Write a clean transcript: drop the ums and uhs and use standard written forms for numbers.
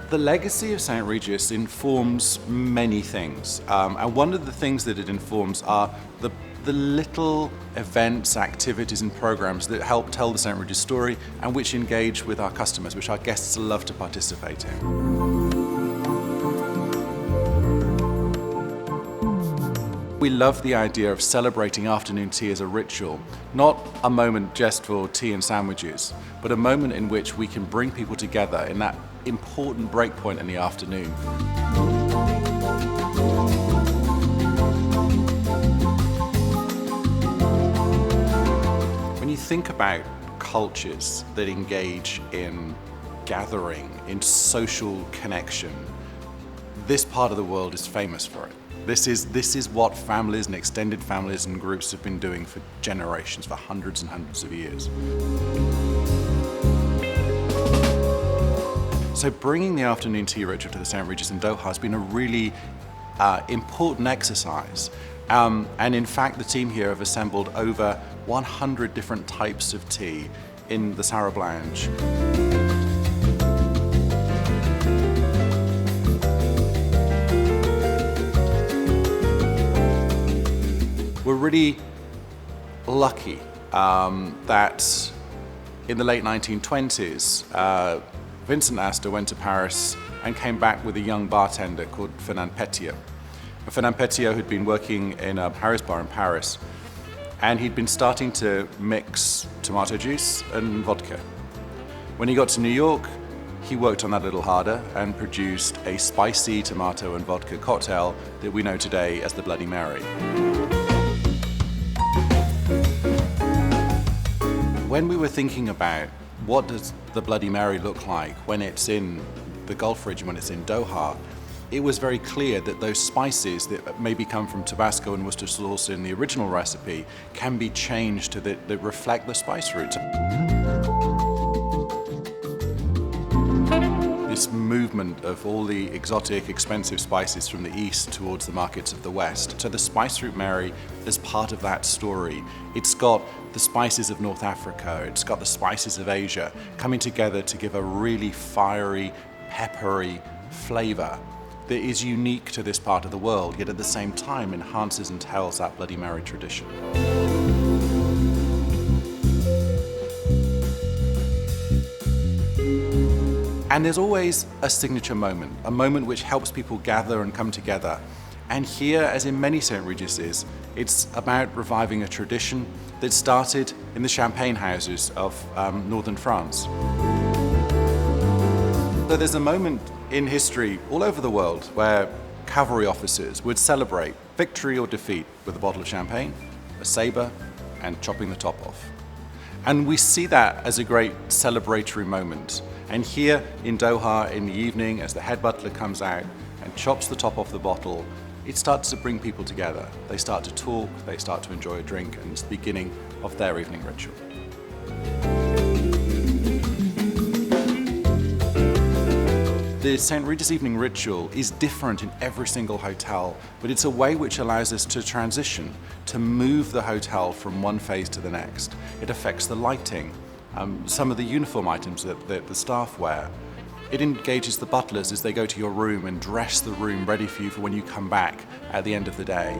The legacy of St. Regis informs many things, and one of the things that it informs are the little events, activities and programs that help tell the St. Regis story and which engage with our customers, which our guests love to participate in. We love the idea of celebrating afternoon tea as a ritual, not a moment just for tea and sandwiches, but a moment in which we can bring people together in that important break point in the afternoon. When you think about cultures that engage in gathering, in social connection, this part of the world is famous for it. This is what families and extended families and groups have been doing for generations, for hundreds and hundreds of years. So bringing the afternoon tea ritual to the St. Regis in Doha has been a really important exercise. And in fact, the team here have assembled over 100 different types of tea in the Sarab Lounge. We're really lucky that in the late 1920s, Vincent Astor went to Paris and came back with a young bartender called Fernand Petiot. Fernand Petiot had been working in a Paris bar in Paris, and he'd been starting to mix tomato juice and vodka. When he got to New York, he worked on that a little harder and produced a spicy tomato and vodka cocktail that we know today as the Bloody Mary. When we were thinking about what does the Bloody Mary look like when it's in the Gulf region, when it's in Doha, it was very clear that those spices that maybe come from Tabasco and Worcester sauce in the original recipe can be changed to that reflect the spice roots. This movement of all the exotic, expensive spices from the east towards the markets of the west. So the Spice Route Mary is part of that story. It's got the spices of North Africa, it's got the spices of Asia coming together to give a really fiery, peppery flavor that is unique to this part of the world, yet at the same time enhances and tells that Bloody Mary tradition. And there's always a signature moment, a moment which helps people gather and come together. And here, as in many St. Regis's, it's about reviving a tradition that started in the champagne houses of northern France. So there's a moment in history all over the world where cavalry officers would celebrate victory or defeat with a bottle of champagne, a saber, and chopping the top off. And we see that as a great celebratory moment. And here in Doha in the evening, as the head butler comes out and chops the top off the bottle, it starts to bring people together. They start to talk, they start to enjoy a drink, and it's the beginning of their evening ritual. The St. Regis Evening Ritual is different in every single hotel, but it's a way which allows us to transition, to move the hotel from one phase to the next. It affects the lighting, some of the uniform items that the staff wear. It engages the butlers as they go to your room and dress the room ready for you for when you come back at the end of the day.